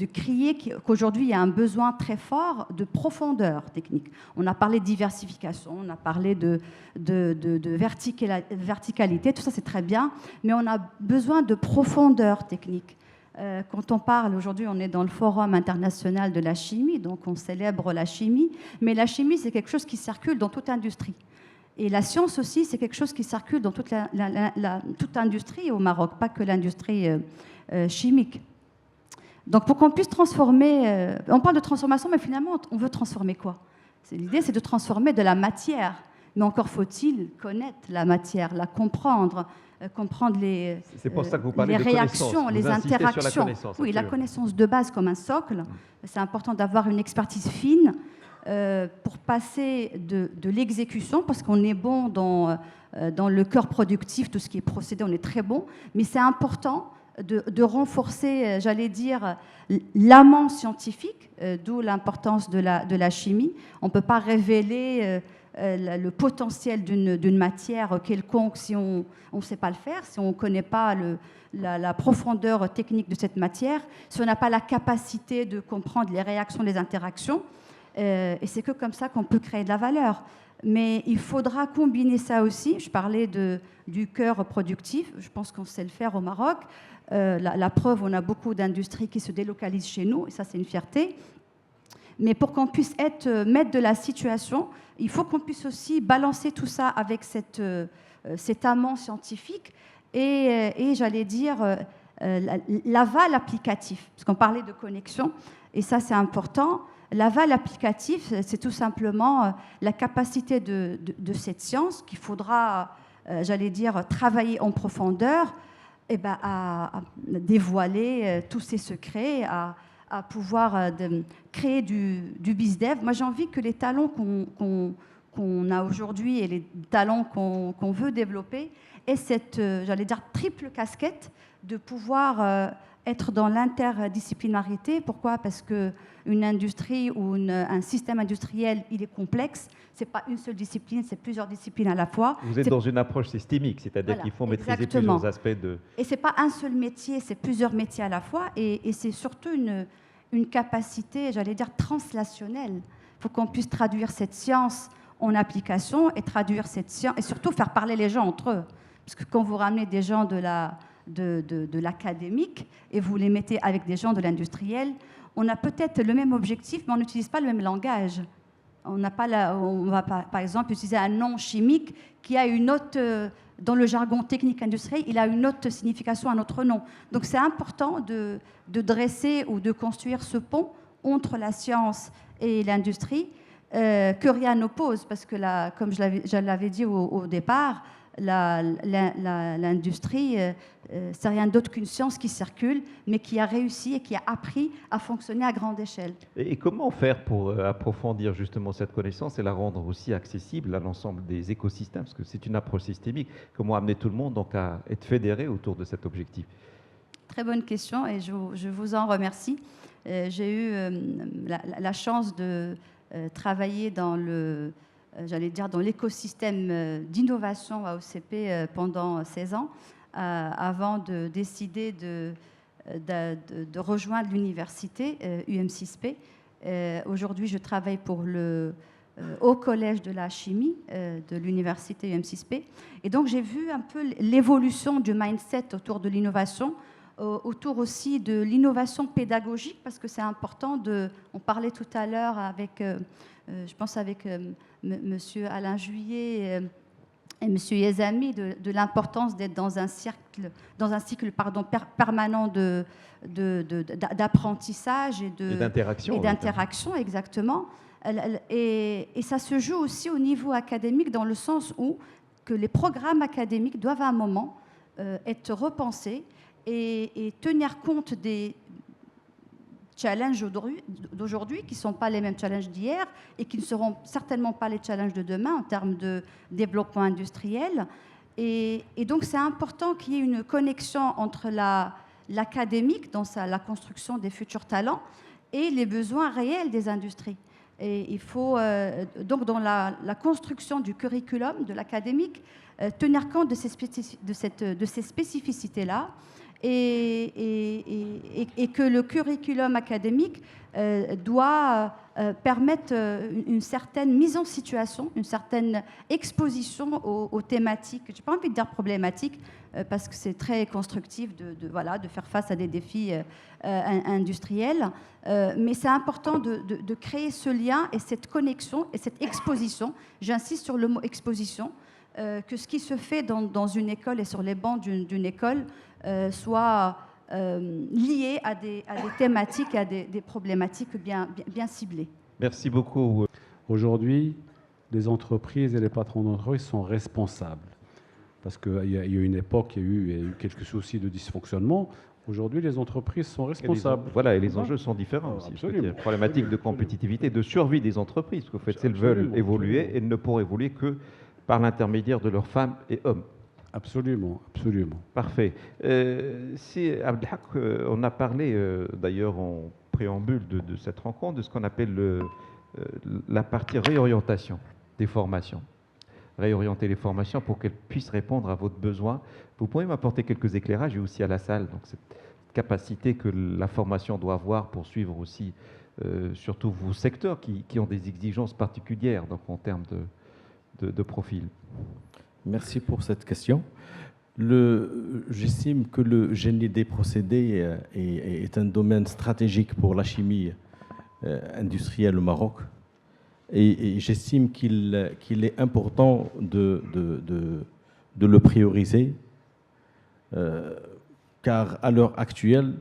crier qu'aujourd'hui il y a un besoin très fort de profondeur technique. On a parlé de diversification, on a parlé de verticalité, tout ça c'est très bien, mais on a besoin de profondeur technique. Quand on parle, aujourd'hui on est dans le Forum international de la chimie, donc on célèbre la chimie, mais la chimie c'est quelque chose qui circule dans toute industrie. Et la science aussi, c'est quelque chose qui circule dans toute industrie au Maroc, pas que l'industrie chimique. Donc pour qu'on puisse transformer, on parle de transformation, mais finalement on veut transformer quoi? L'idée c'est de transformer de la matière, mais encore faut-il connaître la matière, la comprendre les réactions, les interactions. Oui, la connaissance de base comme un socle. C'est important d'avoir une expertise fine pour passer de l'exécution, parce qu'on est bon dans le cœur productif, tout ce qui est procédé, on est très bon, mais c'est important de renforcer, j'allais dire, l'amont scientifique, d'où l'importance de la chimie. On ne peut pas révéler le potentiel d'une matière quelconque si on ne sait pas le faire, si on ne connaît pas la profondeur technique de cette matière, si on n'a pas la capacité de comprendre les réactions, les interactions. Et c'est que comme ça qu'on peut créer de la valeur. Mais il faudra combiner ça aussi. Je parlais du cœur productif. Je pense qu'on sait le faire au Maroc. La preuve, on a beaucoup d'industries qui se délocalisent chez nous. Et ça, c'est une fierté. Mais pour qu'on puisse être maître de la situation, il faut qu'on puisse aussi balancer tout ça avec cet amont scientifique et j'allais dire, l'aval applicatif. Parce qu'on parlait de connexion. Et ça, c'est important. L'aval applicatif, c'est tout simplement la capacité de cette science qu'il faudra, j'allais dire, travailler en profondeur, à dévoiler tous ses secrets, à pouvoir créer du bizdev. Moi, j'ai envie que les talents qu'on a aujourd'hui et les talents qu'on veut développer aient cette, j'allais dire, triple casquette de pouvoir être dans l'interdisciplinarité. Pourquoi? Parce qu'une industrie ou un système industriel, il est complexe. Ce n'est pas une seule discipline, c'est plusieurs disciplines à la fois. Vous êtes dans une approche systémique, c'est-à-dire qu'il faut maîtriser plusieurs aspects de... Et ce n'est pas un seul métier, c'est plusieurs métiers à la fois. Et c'est surtout une capacité, j'allais dire, translationnelle. Il faut qu'on puisse traduire cette science en application et traduire cette science, et surtout faire parler les gens entre eux. Parce que quand vous ramenez des gens de l'académique et vous les mettez avec des gens de l'industriel, on a peut-être le même objectif, mais on n'utilise pas le même langage. On va par exemple utiliser un nom chimique qui a une autre, dans le jargon technique industriel, il a une autre signification, un autre nom. Donc c'est important de dresser ou de construire ce pont entre la science et l'industrie, que rien n'oppose, parce que comme je l'avais dit au départ, l'industrie, c'est rien d'autre qu'une science qui circule, mais qui a réussi et qui a appris à fonctionner à grande échelle. Et comment faire pour approfondir justement cette connaissance et la rendre aussi accessible à l'ensemble des écosystèmes? Parce que c'est une approche systémique. Comment amener tout le monde donc à être fédéré autour de cet objectif? Très bonne question et je vous en remercie. J'ai eu la chance de travailler dans dans l'écosystème d'innovation à OCP pendant 16 ans, avant de décider de rejoindre l'université UM6P. Aujourd'hui, je travaille pour le Haut Collège de la chimie de l'université UM6P. Et donc, j'ai vu un peu l'évolution du mindset autour de l'innovation, autour aussi de l'innovation pédagogique, parce que c'est important on parlait tout à l'heure avec, je pense avec Monsieur Alain Juillet et Monsieur Yezami, de l'importance d'être dans un cycle permanent d'apprentissage et d'interaction, exactement. Et ça se joue aussi au niveau académique, dans le sens où que les programmes académiques doivent à un moment être repensés et tenir compte des challenges d'aujourd'hui, qui ne sont pas les mêmes challenges d'hier et qui ne seront certainement pas les challenges de demain en termes de développement industriel. Et donc, c'est important qu'il y ait une connexion entre l'académique, dans la construction des futurs talents, et les besoins réels des industries. Et il faut, donc, dans la construction du curriculum de l'académique, tenir compte de ces spécificités-là, et que le curriculum académique doit permettre une certaine mise en situation, une certaine exposition aux thématiques, je n'ai pas envie de dire problématiques, parce que c'est très constructif de faire face à des défis industriels, mais c'est important de créer ce lien et cette connexion et cette exposition, j'insiste sur le mot exposition, que ce qui se fait dans une école et sur les bancs d'une école soit lié à des thématiques, à des problématiques bien ciblées. Merci beaucoup. Aujourd'hui, les entreprises et les patrons d'entreprise sont responsables. Parce qu'il y a eu une époque, il y a eu quelques soucis de dysfonctionnement. Aujourd'hui, les entreprises sont responsables. Et les enjeux sont différents aussi. Il y a une problématique de compétitivité, de survie des entreprises. Parce qu'en fait, elles veulent évoluer, elles ne pourront évoluer que par l'intermédiaire de leurs femmes et hommes. Absolument, absolument. Parfait. Si Abdelhak, on a parlé d'ailleurs en préambule de cette rencontre de ce qu'on appelle la partie réorientation des formations. Réorienter les formations pour qu'elles puissent répondre à votre besoin. Vous pouvez m'apporter quelques éclairages et aussi à la salle, donc cette capacité que la formation doit avoir pour suivre aussi surtout vos secteurs qui ont des exigences particulières donc en termes de profil. Merci pour cette question. J'estime que le génie des procédés est un domaine stratégique pour la chimie industrielle au Maroc. Et j'estime qu'il est important de le prioriser, car à l'heure actuelle,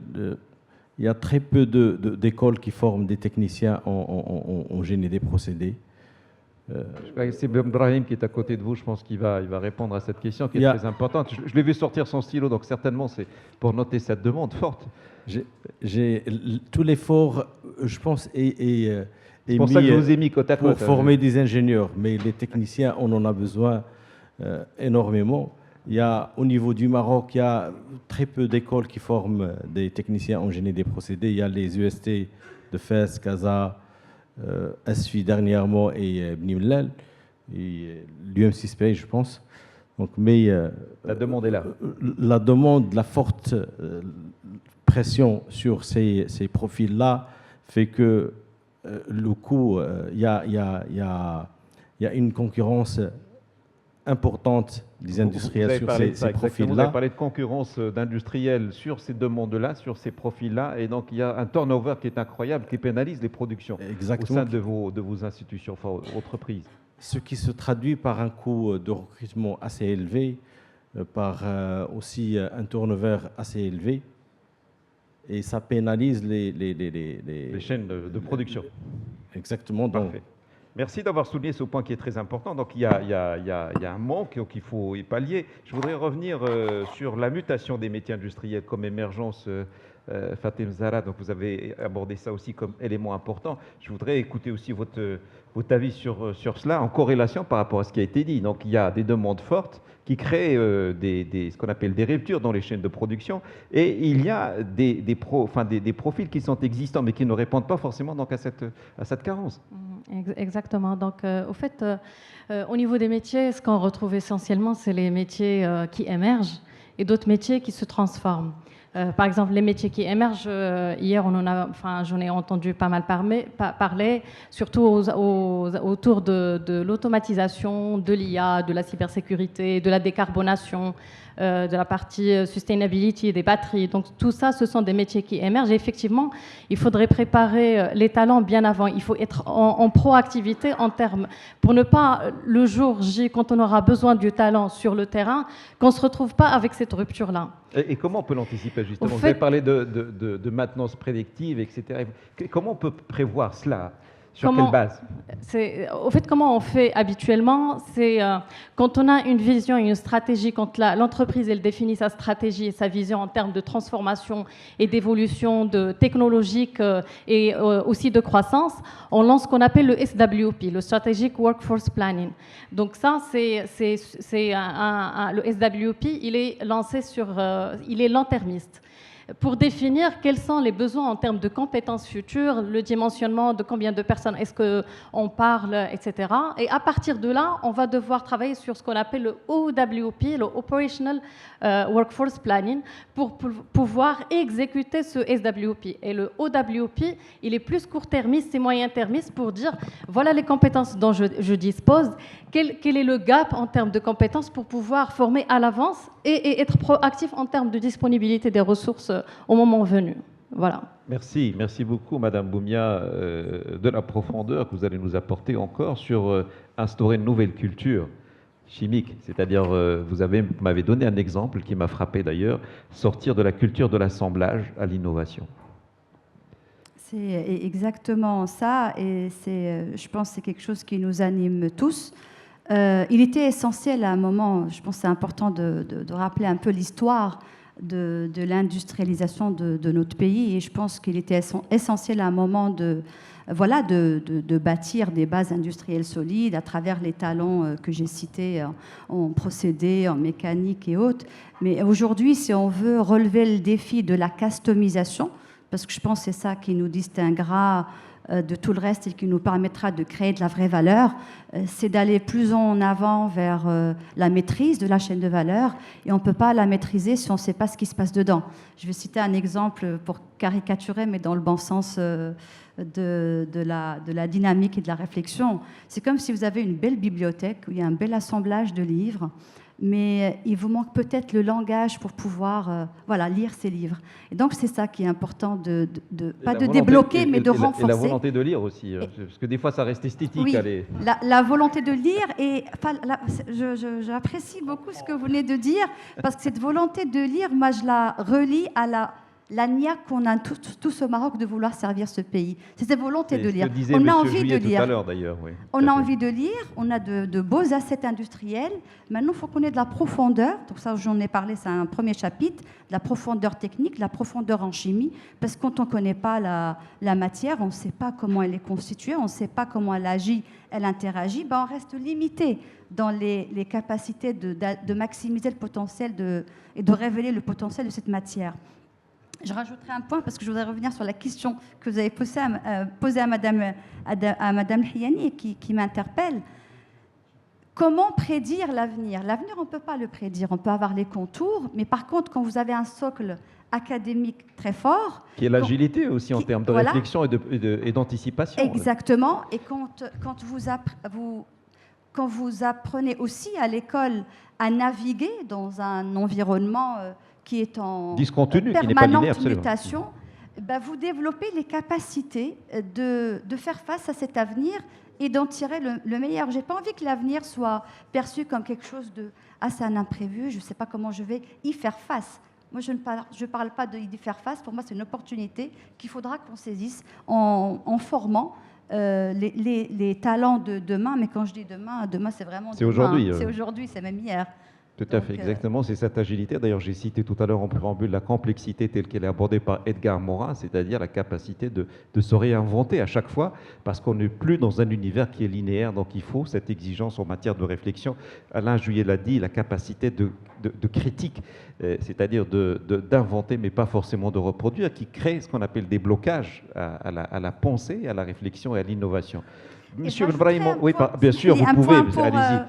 il y a très peu d'écoles qui forment des techniciens en génie des procédés. C'est Brahim qui est à côté de vous, je pense qu'il va répondre à cette question qui est très importante. Je l'ai vu sortir son stylo, donc certainement c'est pour noter cette demande forte. Tout l'effort, je pense, c'est pour ça que je vous ai mis côte à côte. Pour former des ingénieurs, mais les techniciens, on en a besoin énormément. Au niveau du Maroc, il y a très peu d'écoles qui forment des techniciens en génie des procédés. Il y a les UST de Fès, Casa, SFI dernièrement et Bni Mellal, et l'UM6P, je pense. Donc, mais la demande est là. La demande, la forte pression sur ces profils-là fait que le coût, il y a une concurrence importante des industriels sur ces profils-là. Vous avez parlé de concurrence d'industriels sur ces demandes-là, sur ces profils-là, et donc il y a un turnover qui est incroyable, qui pénalise les productions au sein de vos institutions, enfin entreprises. Ce qui se traduit par un coût de recrutement assez élevé, par aussi un turnover assez élevé, et ça pénalise les chaînes de production. Exactement. Donc, parfait. Merci d'avoir souligné ce point qui est très important. Donc il y a un manque qu'il faut y pallier. Je voudrais revenir sur la mutation des métiers industriels comme émergence. Fatem Zahra, donc vous avez abordé ça aussi comme élément important. Je voudrais écouter aussi votre avis sur cela en corrélation par rapport à ce qui a été dit. Donc il y a des demandes fortes qui créent ce qu'on appelle des ruptures dans les chaînes de production, et il y a des profils qui sont existants mais qui ne répondent pas forcément donc à cette carence. Exactement. Donc au fait, au niveau des métiers, ce qu'on retrouve essentiellement, c'est les métiers qui émergent et d'autres métiers qui se transforment. Par exemple, les métiers qui émergent, hier, j'en ai entendu pas mal parler, surtout autour de l'automatisation, de l'IA, de la cybersécurité, de la décarbonation, de la partie sustainability des batteries. Donc tout ça, ce sont des métiers qui émergent. Et effectivement, il faudrait préparer les talents bien avant. Il faut être en proactivité en termes, pour ne pas, le jour J, quand on aura besoin du talent sur le terrain, qu'on ne se retrouve pas avec cette rupture-là. Et comment on peut l'anticiper justement? Vous avez parlé de maintenance prédictive, etc. Comment on peut prévoir cela? Sur quelle base? Au fait, comment on fait habituellement? C'est quand on a une vision et une stratégie, quand l'entreprise elle définit sa stratégie et sa vision en termes de transformation et d'évolution technologique et aussi de croissance, on lance ce qu'on appelle le SWP, le Strategic Workforce Planning. Donc ça, le SWP, il est lancé il est long-termiste, pour définir quels sont les besoins en termes de compétences futures, le dimensionnement de combien de personnes est-ce qu'on parle, etc. Et à partir de là, on va devoir travailler sur ce qu'on appelle le OWP, le Operational Workforce Planning, pour pouvoir exécuter ce SWP. Et le OWP, il est plus court-termiste et moyen-termiste pour dire, voilà les compétences dont je dispose, quel est le gap en termes de compétences pour pouvoir former à l'avance et être proactif en termes de disponibilité des ressources au moment venu. Voilà. Merci beaucoup Madame Boumia de la profondeur que vous allez nous apporter encore sur instaurer une nouvelle culture chimique, c'est-à-dire vous m'avez donné un exemple qui m'a frappé d'ailleurs, sortir de la culture de l'assemblage à l'innovation. C'est exactement ça, et je pense que c'est quelque chose qui nous anime tous. Il était essentiel à un moment, je pense que c'est important de rappeler un peu l'histoire de l'industrialisation de notre pays, et je pense qu'il était essentiel à un moment de bâtir des bases industrielles solides à travers les talents que j'ai cités en procédés, en mécanique et autres. Mais aujourd'hui, si on veut relever le défi de la customisation, parce que je pense que c'est ça qui nous distinguera de tout le reste et qui nous permettra de créer de la vraie valeur, c'est d'aller plus en avant vers la maîtrise de la chaîne de valeur, et on ne peut pas la maîtriser si on ne sait pas ce qui se passe dedans. Je vais citer un exemple pour caricaturer, mais dans le bon sens de la dynamique et de la réflexion. C'est comme si vous avez une belle bibliothèque où il y a un bel assemblage de livres, mais il vous manque peut-être le langage pour pouvoir lire ces livres. Et donc, c'est ça qui est important, pas de débloquer, mais de renforcer. Et la volonté de lire aussi, parce que des fois, ça reste esthétique. Oui, la volonté de lire, et j'apprécie beaucoup ce que vous venez de dire, parce que cette volonté de lire, moi, je la relie à la la niaque qu'on a tous au Maroc de vouloir servir ce pays. C'est cette volonté de lire. On a envie de lire. Tout à l'heure, d'ailleurs, oui. On a envie de lire, on a de beaux assets industriels. Maintenant, il faut qu'on ait de la profondeur. Donc ça, j'en ai parlé, c'est un premier chapitre. De la profondeur technique, de la profondeur en chimie. Parce que quand on ne connaît pas la matière, on ne sait pas comment elle est constituée, on ne sait pas comment elle agit, elle interagit. Ben, on reste limité dans les capacités de maximiser le potentiel et de révéler le potentiel de cette matière. Je rajouterai un point parce que je voudrais revenir sur la question que vous avez posée à Madame Hiani et qui m'interpelle. Comment prédire l'avenir? L'avenir, on ne peut pas le prédire. On peut avoir les contours, mais par contre, quand vous avez un socle académique très fort... Qui est l'agilité aussi en termes de réflexion et d'anticipation. Exactement. Et quand vous apprenez aussi à l'école à naviguer dans un environnement... qui est en permanente mutation, ben vous développez les capacités de faire face à cet avenir et d'en tirer le meilleur. Je n'ai pas envie que l'avenir soit perçu comme quelque chose de « ah, c'est un imprévu, je ne sais pas comment je vais y faire face ». Moi, je ne parle pas d'y faire face. Pour moi, c'est une opportunité qu'il faudra qu'on saisisse en formant les talents de demain. Mais quand je dis demain, c'est vraiment demain. C'est aujourd'hui. C'est aujourd'hui, c'est même hier. Tout à fait, exactement. C'est cette agilité. D'ailleurs, j'ai cité tout à l'heure en préambule la complexité telle qu'elle est abordée par Edgar Morin, c'est-à-dire la capacité de se réinventer à chaque fois, parce qu'on n'est plus dans un univers qui est linéaire. Donc, il faut cette exigence en matière de réflexion. Alain Juillet l'a dit, la capacité de critique, c'est-à-dire d'inventer, mais pas forcément de reproduire, qui crée ce qu'on appelle des blocages à la pensée, à la réflexion et à l'innovation. Monsieur Brahim, oui, bien sûr, vous pouvez, allez-y.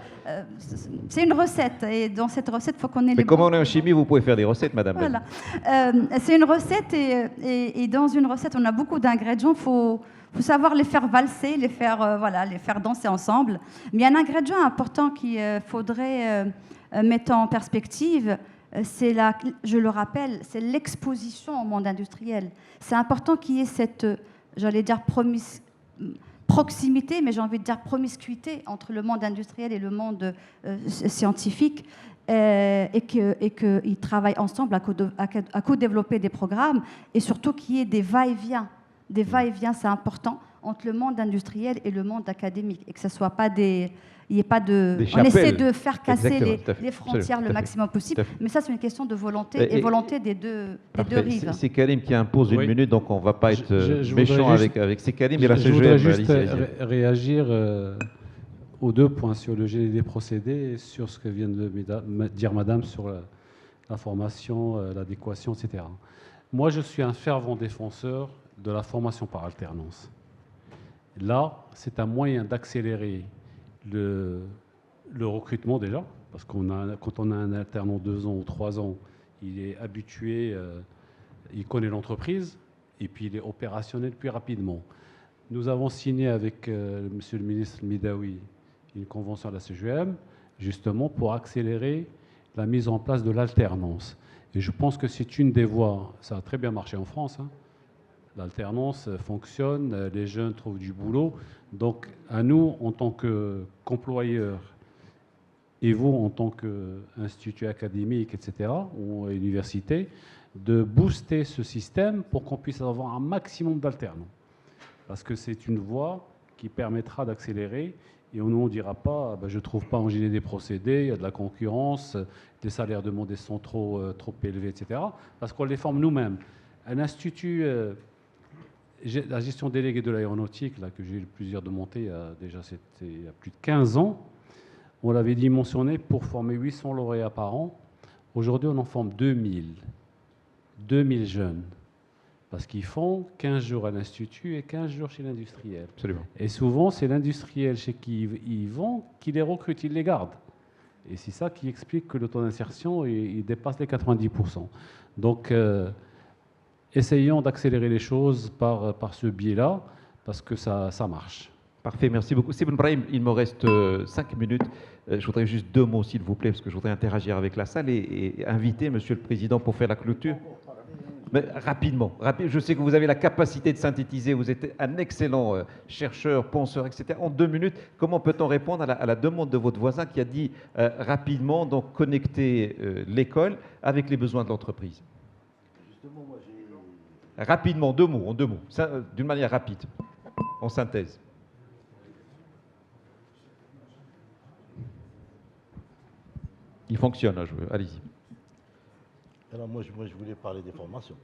C'est une recette, et dans cette recette, il faut qu'on ait les... Mais comme on est en chimie, vous pouvez faire des recettes, madame. Voilà. C'est une recette, et dans une recette, on a beaucoup d'ingrédients, il faut savoir les faire valser, les faire danser ensemble. Mais il y a un ingrédient important qu'il faudrait mettre en perspective, je le rappelle, c'est l'exposition au monde industriel. C'est important qu'il y ait cette, j'allais dire, proximité, mais j'ai envie de dire promiscuité entre le monde industriel et le monde scientifique, et qu'ils travaillent ensemble à co-développer des programmes, et surtout qu'il y ait des va-et-vient. Des va-et-vient, c'est important, entre le monde industriel et le monde académique, et que ce ne soit pas il n'y ait pas de... On essaie de faire casser les frontières le maximum possible, mais ça, c'est une question de volonté et volonté des deux rives. C'est Karim qui impose une minute, donc on ne va pas être méchant avec c'est Karim et la CGM. Je voudrais juste réagir aux 2 points, sur le génie des procédés et sur ce que vient de dire madame sur la formation, l'adéquation, etc. Moi, je suis un fervent défenseur de la formation par alternance. Là, c'est un moyen d'accélérer le recrutement déjà, parce quand on a un alternant 2 ans ou 3 ans, il est habitué, il connaît l'entreprise, et puis il est opérationnel plus rapidement. Nous avons signé avec monsieur le ministre Midaoui une convention à la CGM, justement pour accélérer la mise en place de l'alternance. Et je pense que c'est une des voies, ça a très bien marché en France, hein. L'alternance fonctionne, les jeunes trouvent du boulot. Donc, à nous, en tant qu'employeurs, et vous, en tant qu'institut académique, etc., ou université, de booster ce système pour qu'on puisse avoir un maximum d'alternants. Parce que c'est une voie qui permettra d'accélérer, et on ne dira pas je ne trouve pas en génie des procédés, il y a de la concurrence, les salaires demandés sont trop élevés, etc. Parce qu'on les forme nous-mêmes. Un institut... la gestion déléguée de l'aéronautique, là, que j'ai eu le plaisir de monter, c'était il y a plus de 15 ans, on l'avait dimensionné pour former 800 lauréats par an. Aujourd'hui, on en forme 2000 jeunes, parce qu'ils font 15 jours à l'Institut et 15 jours chez l'industriel. Absolument. Et souvent, c'est l'industriel chez qui ils vont qui les recrute, ils les garde. Et c'est ça qui explique que le taux d'insertion il dépasse les 90%. Donc, essayons d'accélérer les choses par ce biais-là, parce que ça marche. Parfait, merci beaucoup. Sibn Brahim, il me reste 5 minutes. Je voudrais juste 2 mots, s'il vous plaît, parce que je voudrais interagir avec la salle et inviter Monsieur le Président pour faire la clôture. Mais rapidement. Je sais que vous avez la capacité de synthétiser. Vous êtes un excellent chercheur, penseur, etc. En 2 minutes, comment peut-on répondre à la demande de votre voisin qui a dit rapidement, donc connecter l'école avec les besoins de l'entreprise? Justement, moi, Rapidement, deux mots, en deux mots, d'une manière rapide, en synthèse. Il fonctionne, allez-y. Alors moi, je voulais parler des formations.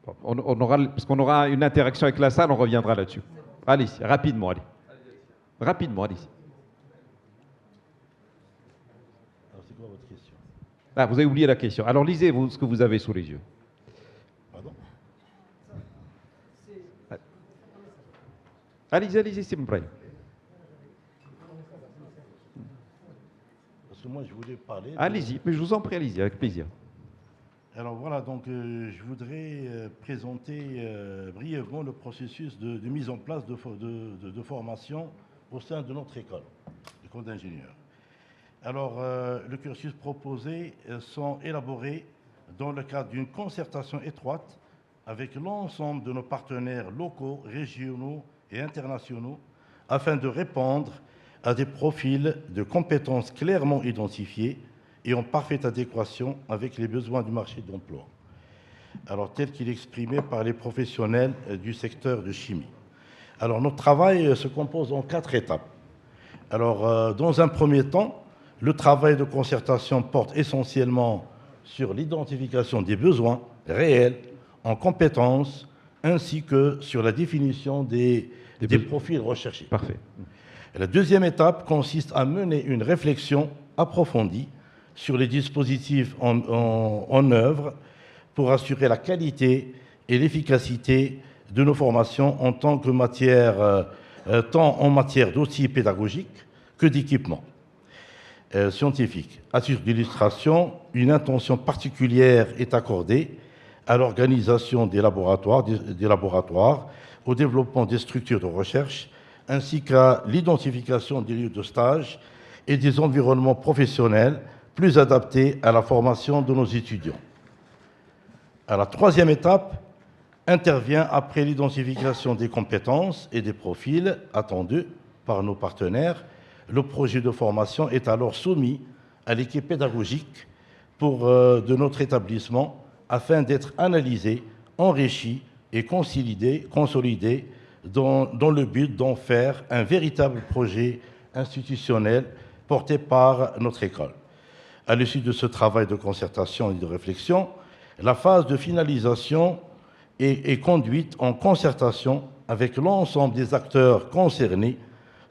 Parce qu'on aura une interaction avec la salle, on reviendra là-dessus. Allez-y, rapidement, allez. Rapidement, allez-y. Alors c'est quoi votre question? Ah, vous avez oublié la question. Alors lisez ce que vous avez sous les yeux. Pardon? Allez-y, s'il vous plaît. Parce que moi, je voulais parler... Allez-y, mais je vous en prie, allez-y, avec plaisir. Alors voilà, donc je voudrais présenter brièvement le processus de mise en place de formation au sein de notre école d'ingénieurs. Alors, le cursus proposé sont élaborés dans le cadre d'une concertation étroite avec l'ensemble de nos partenaires locaux, régionaux et internationaux afin de répondre à des profils de compétences clairement identifiés et en parfaite adéquation avec les besoins du marché de l'emploi, alors tel qu'il est exprimé par les professionnels du secteur de chimie. Alors, notre travail se compose en 4 étapes. Alors, dans un premier temps, le travail de concertation porte essentiellement sur l'identification des besoins réels en compétences ainsi que sur la définition des profils recherchés. Parfait. La deuxième étape consiste à mener une réflexion approfondie sur les dispositifs en œuvre pour assurer la qualité et l'efficacité de nos formations en tant que tant en matière d'outils pédagogiques que d'équipements scientifiques. À titre d'illustration, une attention particulière est accordée à l'organisation des laboratoires, au développement des structures de recherche, ainsi qu'à l'identification des lieux de stage et des environnements professionnels plus adaptés à la formation de nos étudiants. À la troisième étape intervient après l'identification des compétences et des profils attendus par nos partenaires. Le projet de formation est alors soumis à l'équipe pédagogique de notre établissement afin d'être analysé, enrichi et consolidé dans le but d'en faire un véritable projet institutionnel porté par notre école. À l'issue de ce travail de concertation et de réflexion, la phase de finalisation est conduite en concertation avec l'ensemble des acteurs concernés,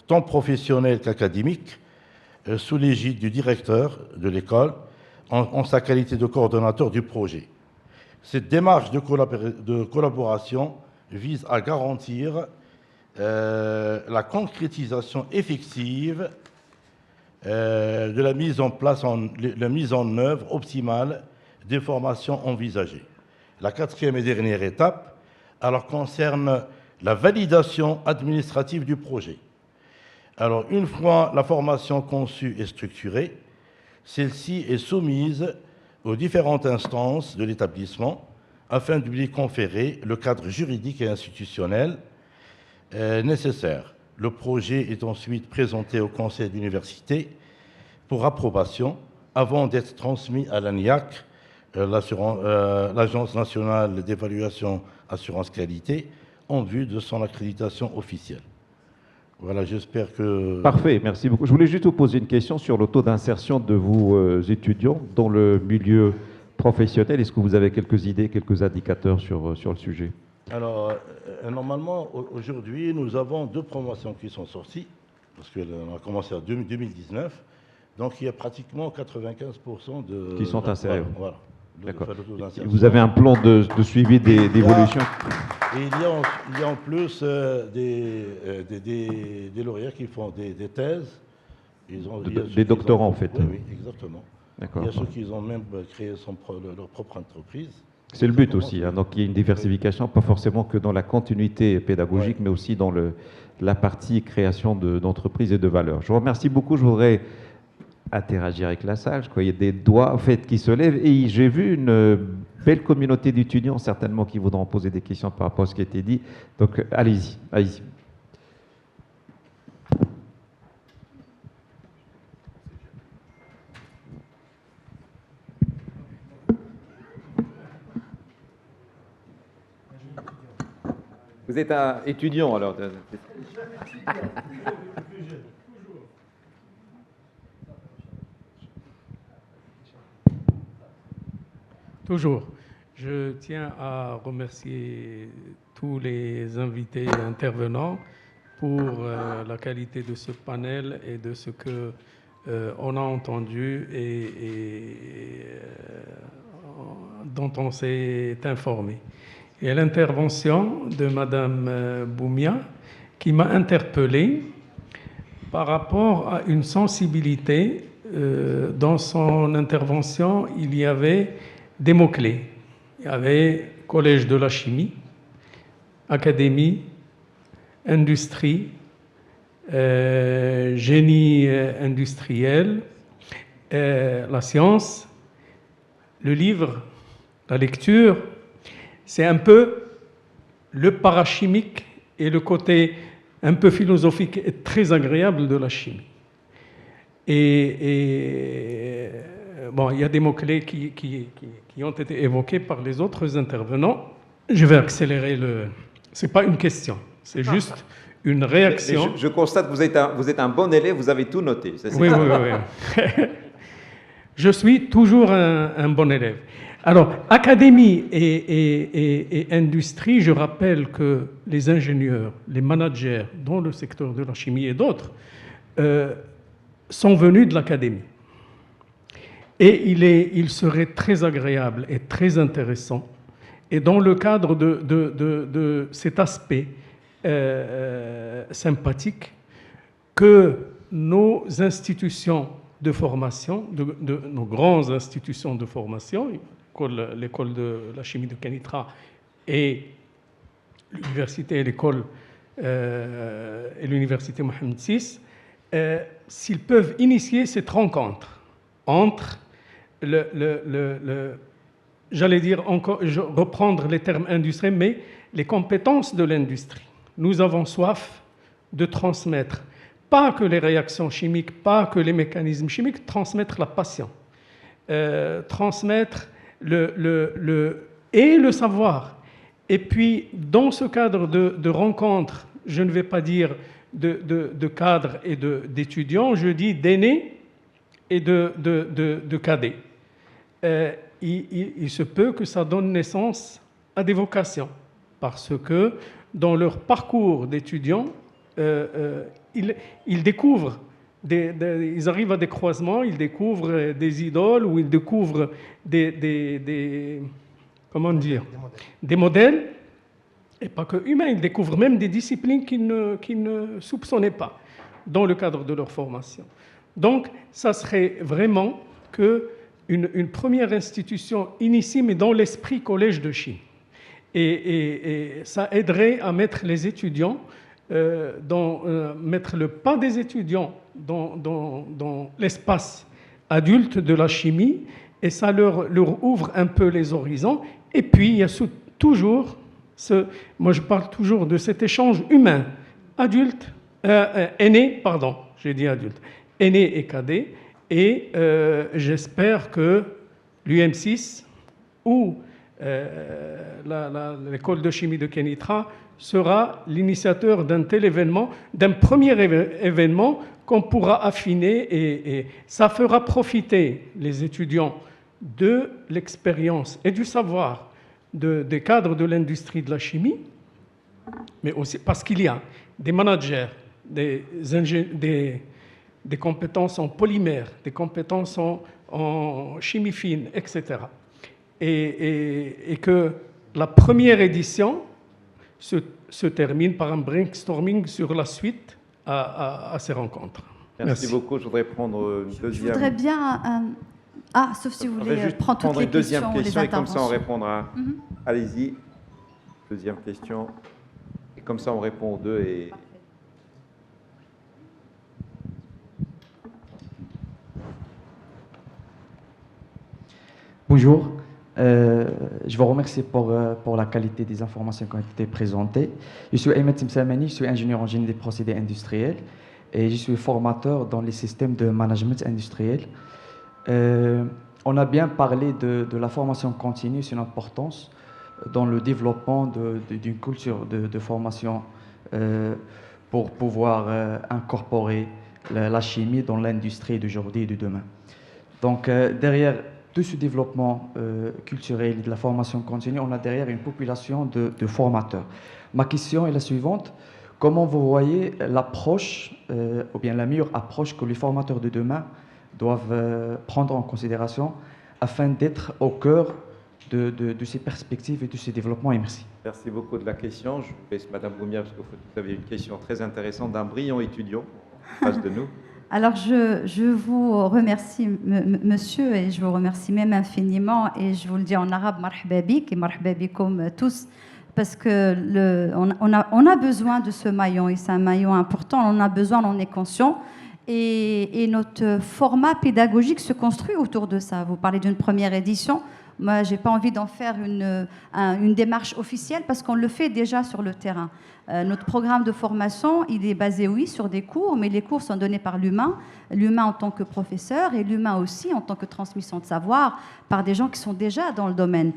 tant professionnels qu'académiques, sous l'égide du directeur de l'école, en sa qualité de coordonnateur du projet. Cette démarche de collaboration vise à garantir la concrétisation effective de la mise en œuvre optimale des formations envisagées. La quatrième et dernière étape alors concerne la validation administrative du projet. Alors, une fois la formation conçue et structurée, celle-ci est soumise aux différentes instances de l'établissement afin de lui conférer le cadre juridique et institutionnel nécessaire. Le projet est ensuite présenté au conseil d'université pour approbation avant d'être transmis à l'ANIAC, l'Agence nationale d'évaluation assurance qualité, en vue de son accréditation officielle. Voilà, j'espère que... Parfait, merci beaucoup. Je voulais juste vous poser une question sur le taux d'insertion de vos étudiants dans le milieu professionnel. Est-ce que vous avez quelques idées, quelques indicateurs sur le sujet? Alors, normalement, aujourd'hui, nous avons 2 promotions qui sont sorties, parce qu'on a commencé en 2019. Donc, il y a pratiquement 95% de... Qui sont insérés. Voilà. D'accord. Vous avez un plan de suivi d'évolution? Et il y a en plus des lauréats qui font des thèses. Des doctorants, en fait. Oui, exactement. D'accord. Il y a ceux qui ont même créé leur propre entreprise. C'est le but aussi, hein. Donc il y a une diversification, pas forcément que dans la continuité pédagogique, mais aussi dans la partie création d'entreprises et de valeurs. Je vous remercie beaucoup. Je voudrais interagir avec la salle. Je crois qu'il y a des doigts en fait, qui se lèvent. Et j'ai vu une belle communauté d'étudiants, certainement, qui voudront poser des questions par rapport à ce qui a été dit. Donc allez-y, allez-y. Vous êtes un étudiant alors. Toujours. Je tiens à remercier tous les invités et intervenants pour la qualité de ce panel et de ce que on a entendu et dont on s'est informé. Et l'intervention de Madame Boumia qui m'a interpellé par rapport à une sensibilité. Dans son intervention, il y avait des mots-clés. Il y avait Collège de la chimie, Académie, Industrie, Génie industriel, la science, le livre, la lecture. C'est un peu le parachimique et le côté un peu philosophique et très agréable de la chimie. Et bon, il y a des mots-clés qui ont été évoqués par les autres intervenants. Je vais accélérer le... Ce n'est pas une question, c'est juste une réaction. Je constate que vous êtes un bon élève, vous avez tout noté. Oui. Je suis toujours un bon élève. Alors, académie et industrie, je rappelle que les ingénieurs, les managers dans le secteur de la chimie et d'autres sont venus de l'académie. Et il serait très agréable et très intéressant, et dans le cadre de cet aspect sympathique, que nos institutions de formation, nos grandes institutions de formation, l'école de la chimie de Kenitra et l'université et l'école et l'université Mohamed VI, s'ils peuvent initier cette rencontre entre j'allais dire encore, reprendre les termes industriels, mais les compétences de l'industrie. Nous avons soif de transmettre, pas que les réactions chimiques, pas que les mécanismes chimiques, transmettre la passion, transmettre le savoir. Et puis, dans ce cadre de rencontre, je ne vais pas dire de cadres et d'étudiants, je dis d'aînés et de cadets. Il se peut que ça donne naissance à des vocations, parce que dans leur parcours d'étudiants, ils découvrent, ils arrivent à des croisements, ils découvrent des idoles, ou ils découvrent comment dire, des modèles, et pas que humains, ils découvrent même des disciplines qu'ils ne soupçonnaient pas dans le cadre de leur formation. Donc, ça serait vraiment une première institution initie, mais dans l'esprit collège de chimie. Et ça aiderait à mettre les étudiants, mettre le pas des étudiants dans l'espace adulte de la chimie, et ça leur ouvre un peu les horizons. Et puis, il y a toujours, moi je parle toujours de cet échange humain, aîné, pardon, j'ai dit adulte, aîné et cadet, et j'espère que l'UM6 ou l'école de chimie de Kenitra sera l'initiateur d'un tel événement, d'un premier événement qu'on pourra affiner, et ça fera profiter les étudiants de l'expérience et du savoir des cadres de l'industrie de la chimie, mais aussi parce qu'il y a des managers, des compétences en polymère, des compétences en chimie fine, etc. Et que la première édition se termine par un brainstorming sur la suite à ces rencontres. Merci beaucoup. Je voudrais prendre une deuxième... Je voudrais bien... sauf si vous voulez prendre toutes les questions, les interventions. Et comme ça on répondra. Allez-y, deuxième question. Et comme ça on répond aux deux. Et... Bonjour, je vous remercie pour la qualité des informations qui ont été présentées. Je suis Ahmed Timsamani, je suis ingénieur en génie des procédés industriels et je suis formateur dans les systèmes de management industriel. On a bien parlé de la formation continue, son importance, dans le développement d'une culture de formation pour pouvoir incorporer la chimie dans l'industrie d'aujourd'hui et de demain. Donc, derrière tout ce développement culturel et de la formation continue, on a derrière une population de formateurs. Ma question est la suivante. Comment vous voyez l'approche, ou bien la meilleure approche que les formateurs de demain doivent prendre en considération afin d'être au cœur de ces perspectives et de ces développements? Et merci. Merci beaucoup de la question. Je vous laisse Madame Goumia, parce que vous avez une question très intéressante d'un brillant étudiant en face de nous. Alors, je vous remercie, monsieur, et je vous remercie même infiniment, et je vous le dis en arabe, marhaba bik et marhaba bikoum tous, parce que on a besoin de ce maillon, et c'est un maillon important, on en a besoin, on est conscient, et notre format pédagogique se construit autour de ça. Vous parlez d'une première édition. Moi, je n'ai pas envie d'en faire une démarche officielle parce qu'on le fait déjà sur le terrain. Notre programme de formation, il est basé, oui, sur des cours, mais les cours sont donnés par l'humain en tant que professeur et l'humain aussi en tant que transmission de savoir par des gens qui sont déjà dans le domaine.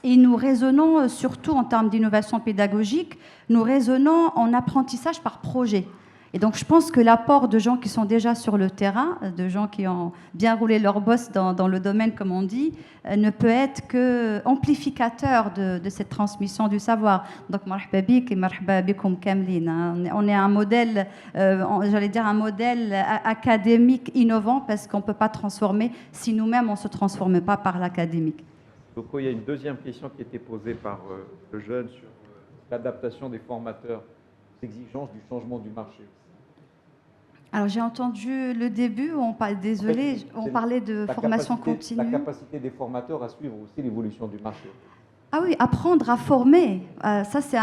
Et nous raisonnons surtout en termes d'innovation pédagogique, nous raisonnons en apprentissage par projet. Et donc, je pense que l'apport de gens qui sont déjà sur le terrain, de gens qui ont bien roulé leur bosse dans le domaine, comme on dit, ne peut être que amplificateur de cette transmission du savoir. Donc, marhaba bik et marhaba bikoum kamlin. On est un modèle, j'allais dire un modèle académique innovant parce qu'on ne peut pas transformer si nous-mêmes on ne se transforme pas par l'académique. Donc, il y a une deuxième question qui a été posée par le jeune sur l'adaptation des formateurs aux exigences du changement du marché. Alors j'ai entendu le début, on parlait de formation continue. La capacité des formateurs à suivre aussi l'évolution du marché. Ah oui, apprendre à former, ça c'est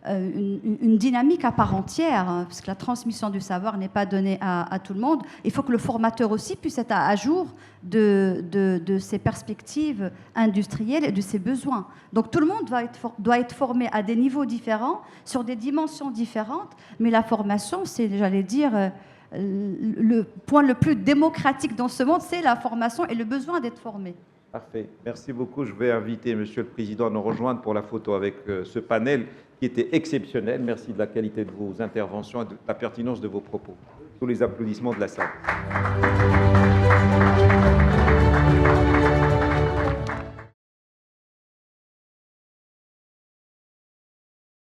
une dynamique à part entière, parce que la transmission du savoir n'est pas donnée à tout le monde. Il faut que le formateur aussi puisse être à jour de ses perspectives industrielles et de ses besoins. Donc tout le monde doit être formé à des niveaux différents, sur des dimensions différentes, mais la formation, c'est, j'allais dire, le point le plus démocratique dans ce monde, c'est la formation et le besoin d'être formé. Parfait. Merci beaucoup. Je vais inviter Monsieur le Président à nous rejoindre pour la photo avec ce panel qui était exceptionnel. Merci de la qualité de vos interventions et de la pertinence de vos propos. Tous les applaudissements de la salle.